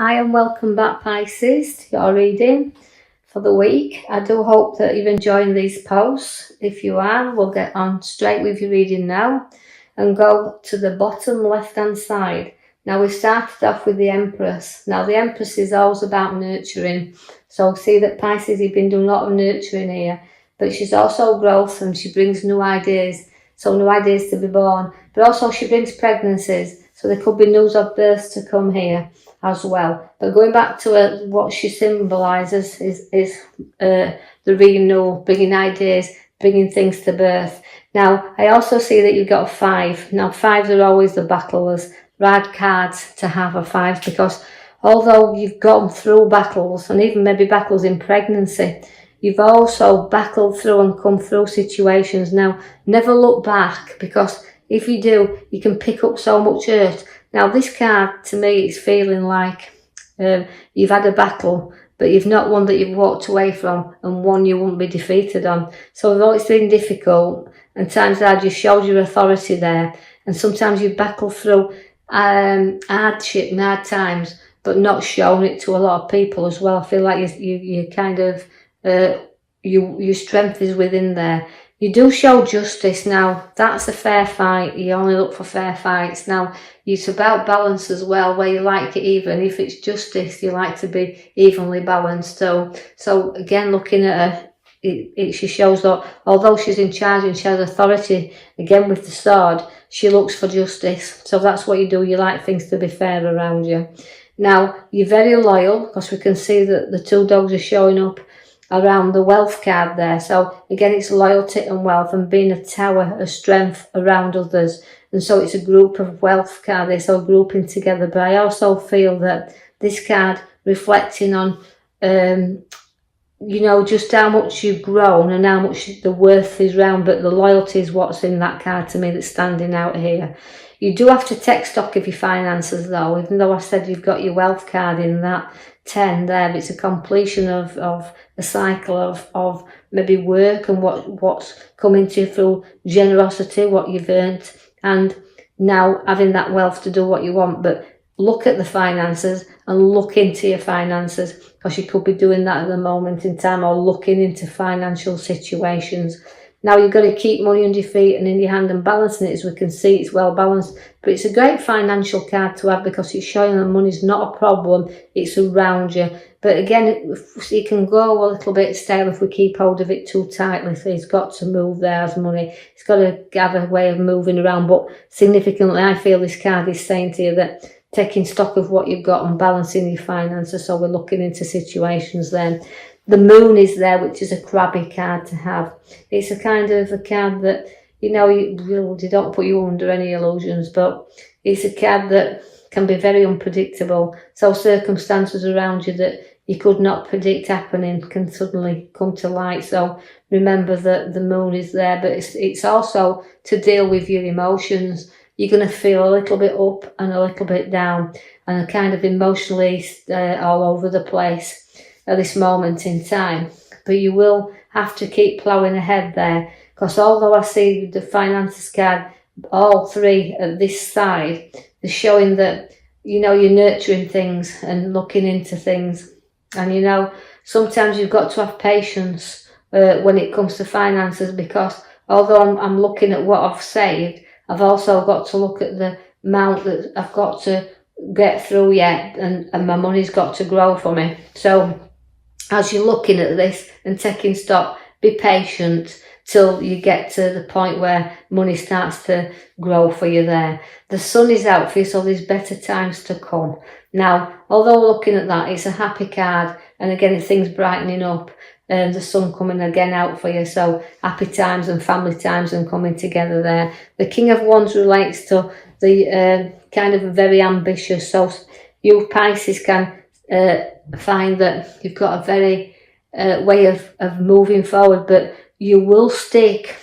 Hi and welcome back, Pisces, to your reading for the week. I do hope that you're enjoying these posts. If you are, we'll get on straight with your reading now and go to the bottom left hand side. Now, we started off with the Empress. Now, the Empress is always about nurturing. So see that Pisces, you've been doing a lot of nurturing here, but she's also growth and she brings new ideas. So new ideas to be born, but also she brings pregnancies. So there could be news of births to come here as well. But going back to what she symbolises is the renewal, bringing ideas, bringing things to birth. Now, I also see that you've got a 5. Now, 5s are always the battlers. Right cards to have a 5 because although you've gone through battles and even maybe battles in pregnancy, you've also battled through and come through situations. Now, never look back because if you do, you can pick up so much hurt. Now, this card, to me, is feeling like you've had a battle, but you've not one that you've walked away from and one you won't be defeated on. So although it's been difficult and times hard, you showed your authority there. And sometimes you battle through hardship and hard times, but not showing it to a lot of people as well. I feel like you kind of, your strength is within there. You do show justice. Now, that's a fair fight. You only look for fair fights. Now, it's about balance as well, where you like it even. If it's justice, you like to be evenly balanced. So again, looking at her, she shows that although she's in charge and she has authority, again with the sword, she looks for justice. So that's what you do. You like things to be fair around you. Now, you're very loyal because we can see that the 2 dogs are showing up around the wealth card there. So again, it's loyalty and wealth and being a tower of strength around others. And so it's a group of wealth card. They're so grouping together. But I also feel that this card reflecting on, just how much you've grown and how much the worth is round. But the loyalty is what's in that card to me that's standing out here. You do have to take stock of your finances though, even though I said you've got your wealth card in that 10 there. It's a completion of a cycle of maybe work and what's coming to you through generosity, what you've earned, and now having that wealth to do what you want. But look at the finances and look into your finances because you could be doing that at the moment in time or looking into financial situations. Now, you've got to keep money under your feet and in your hand and balancing it. As we can see, it's well balanced. But it's a great financial card to have because it's showing that money's not a problem. It's around you. But again, it can go a little bit stale if we keep hold of it too tightly. So it's got to move there as money. It's got to have a way of moving around. But significantly, I feel this card is saying to you that taking stock of what you've got and balancing your finances. So we're looking into situations then. The moon is there, which is a crabby card to have. It's a kind of a card that, you don't put you under any illusions, but it's a card that can be very unpredictable. So circumstances around you that you could not predict happening can suddenly come to light. So remember that the moon is there, but it's also to deal with your emotions. You're going to feel a little bit up and a little bit down and kind of emotionally all over the place at this moment in time. But you will have to keep ploughing ahead there because although I see the finances card, all 3 at this side, they're showing that, you're nurturing things and looking into things. And, sometimes you've got to have patience when it comes to finances because although I'm looking at what I've saved, I've also got to look at the amount that I've got to get through yet and my money's got to grow for me. So as you're looking at this and taking stock, be patient till you get to the point where money starts to grow for you there. The sun is out for you, so there's better times to come. Now, although looking at that, it's a happy card. And again, things brightening up and the sun coming again out for you. So happy times and family times and coming together there. The King of Wands relates to the kind of very ambitious. So you Pisces can find that you've got a very way of moving forward, but you will stick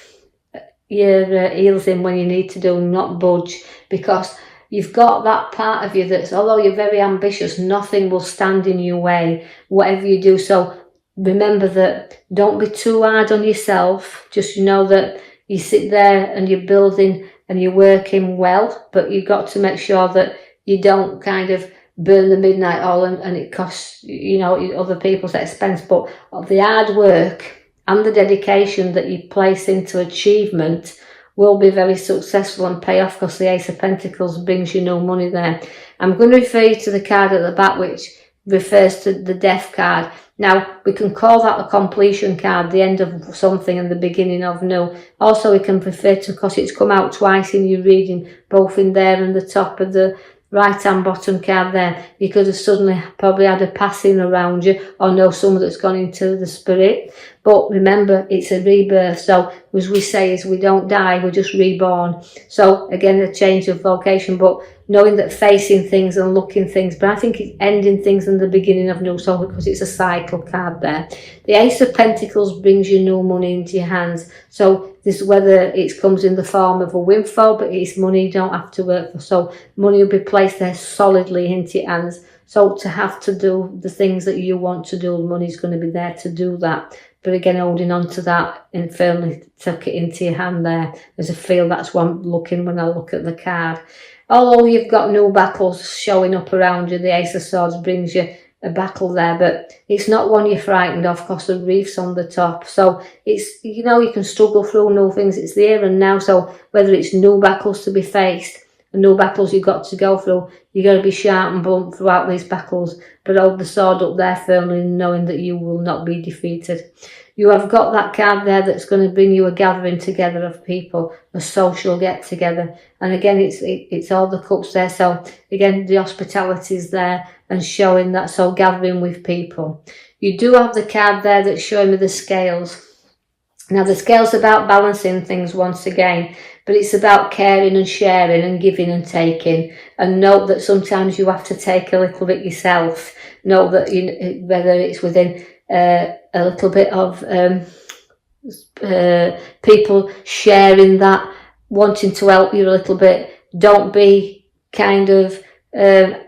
your heels in when you need to do, not budge, because you've got that part of you that's, although you're very ambitious, nothing will stand in your way, whatever you do. So remember that don't be too hard on yourself. Just know that you sit there and you're building and you're working well, but you've got to make sure that you don't kind of burn the midnight oil and it costs, you know, other people's expense. But the hard work and the dedication that you place into achievement will be very successful and pay off, because the Ace of Pentacles brings you no money there. I'm going to refer you to the card at the back, which refers to the Death card. Now, we can call that a completion card, the end of something and the beginning of new. Also, we can refer to, because it's come out twice in your reading, both in there and the top of the right hand bottom card there. You could have suddenly probably had a passing around you, or know someone that's gone into the spirit. But remember, it's a rebirth. So as we say, is we don't die, we're just reborn. So again, a change of vocation, but knowing that facing things and looking things, but I think it's ending things and the beginning of new, so because it's a cycle card there. The Ace of Pentacles brings you new money into your hands. So this, whether it comes in the form of a windfall, but it's money you don't have to work for. So money will be placed there solidly into your hands. So to have to do the things that you want to do, money's going to be there to do that. But again, holding on to that and firmly tuck it into your hand there. As I feel that's what I'm looking when I look at the card. Although you've got new battles showing up around you, the Ace of Swords brings you a battle there, but it's not one you're frightened of, because the reef's on the top. So it's, you know, you can struggle through new things. It's the here and now. So whether it's new battles to be faced and new battles you've got to go through, you've got to be sharp and blunt throughout these battles, but hold the sword up there firmly, knowing that you will not be defeated. You have got that card there that's going to bring you a gathering together of people, a social get together. And again, it's all the cups there. So again, the hospitality is there and showing that, so gathering with people. You do have the card there that's showing me the scales. Now the scale's about balancing things once again, but it's about caring and sharing and giving and taking. And note that sometimes you have to take a little bit yourself. Note that whether it's within a little bit of people sharing that, wanting to help you a little bit. Don't be kind of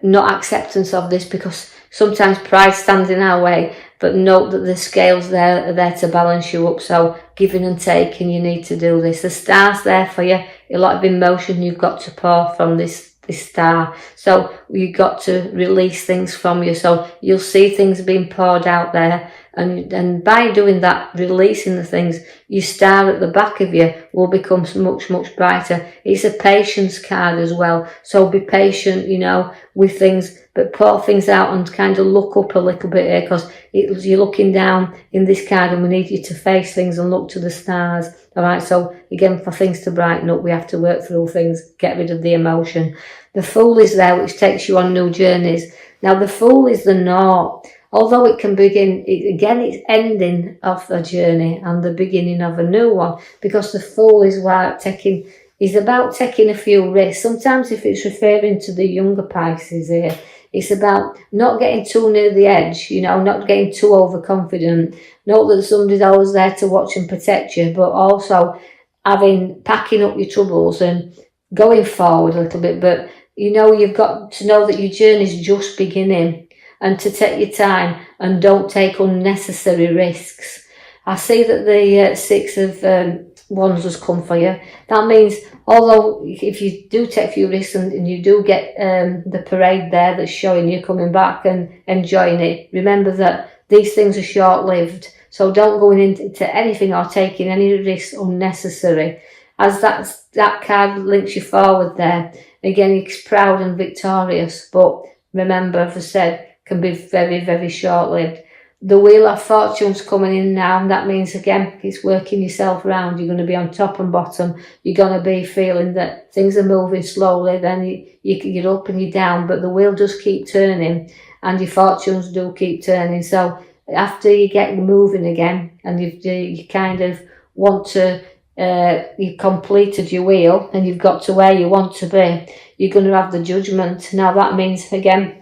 not acceptance of this, because sometimes pride stands in our way. But note that the scales there are there to balance you up. So giving and taking, you need to do this. The star's there for you. A lot of emotion you've got to pour from this star. So you've got to release things from you. So you'll see things being poured out there. And by doing that, releasing the things, your star at the back of you will become much, much brighter. It's a patience card as well. So be patient, you know, with things, but pour things out and kind of look up a little bit here, because you're looking down in this card, and we need you to face things and look to the stars. All right. So again, for things to brighten up, we have to work through things, get rid of the emotion. The Fool is there, which takes you on new journeys. Now, the Fool is the naught. Although it can begin, again, it's ending of a journey and the beginning of a new one, because the Fool is about taking a few risks. Sometimes if it's referring to the younger Pisces here, it's about not getting too near the edge, you know, not getting too overconfident. Note that somebody's always there to watch and protect you, but also packing up your troubles and going forward a little bit. But, you know, you've got to know that your journey's just beginning, and to take your time and don't take unnecessary risks. I see that the Six of Wands has come for you. That means, although if you do take a few risks and you do get the parade there that's showing you coming back and enjoying it, remember that these things are short-lived. So don't go into anything or taking any risks unnecessary. As that card links you forward there, again, it's proud and victorious. But remember, as I said, can be very, very short-lived. The Wheel of Fortune's coming in now, and that means, again, it's working yourself around. You're going to be on top and bottom. You're going to be feeling that things are moving slowly, then you're up and you're down, but the wheel does keep turning, and your fortunes do keep turning. So after you get moving again, and you kind of want to, you've completed your wheel, and you've got to where you want to be, you're going to have the Judgment. Now that means, again,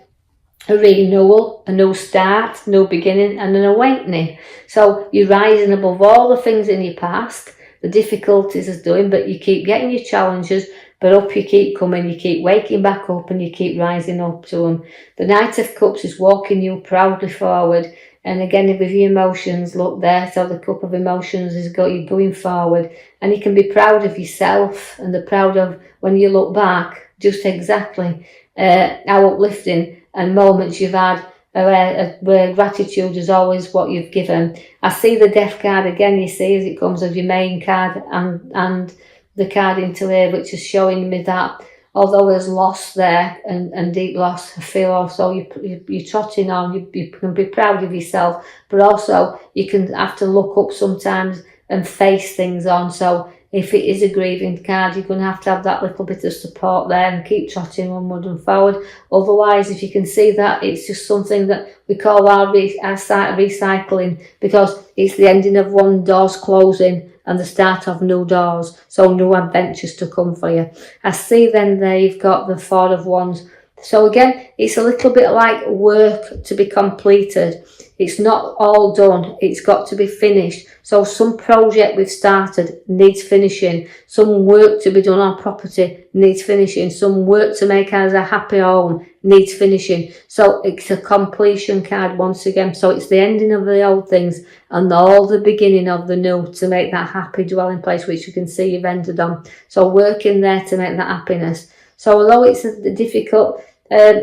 a renewal, a new start, new beginning, and an awakening. So you're rising above all the things in your past, the difficulties is doing, but you keep getting your challenges, but up you keep coming, you keep waking back up, and you keep rising up to them. The Knight of Cups is walking you proudly forward, and again, with your emotions, look there, so the cup of emotions has got you going forward, and you can be proud of yourself, and the proud of when you look back, just exactly how uplifting and moments you've had where gratitude is always what you've given. I see the death card again, you see, as it comes as your main card, and the card into here, which is showing me that although there's loss there and deep loss, I feel also you're trotting on, you can be proud of yourself, but also you can have to look up sometimes and face things on. So if it is a grieving card, you're going to have that little bit of support there and keep trotting onward and forward. Otherwise, if you can see that, it's just something that we call our site of recycling, because it's the ending of one door's closing and the start of new doors, so new adventures to come for you. I see then there you've got the Four of Wands. So again, it's a little bit like work to be completed. It's not all done, it's got to be finished. So some project we've started needs finishing. Some work to be done on property needs finishing. Some work to make us a happy home needs finishing. So it's a completion card once again. So it's the ending of the old things and all the beginning of the new to make that happy dwelling place, which you can see you've ended on. So working there to make that happiness. So although it's a difficult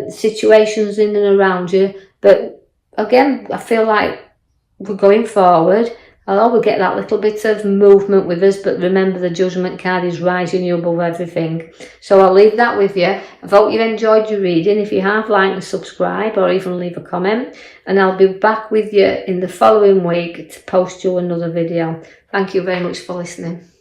situations in and around you, but again, I feel like we're going forward. Although we get that little bit of movement with us, but remember the Judgment card is rising you above everything. So I'll leave that with you. I hope you've enjoyed your reading. If you have, like and subscribe, or even leave a comment. And I'll be back with you in the following week to post you another video. Thank you very much for listening.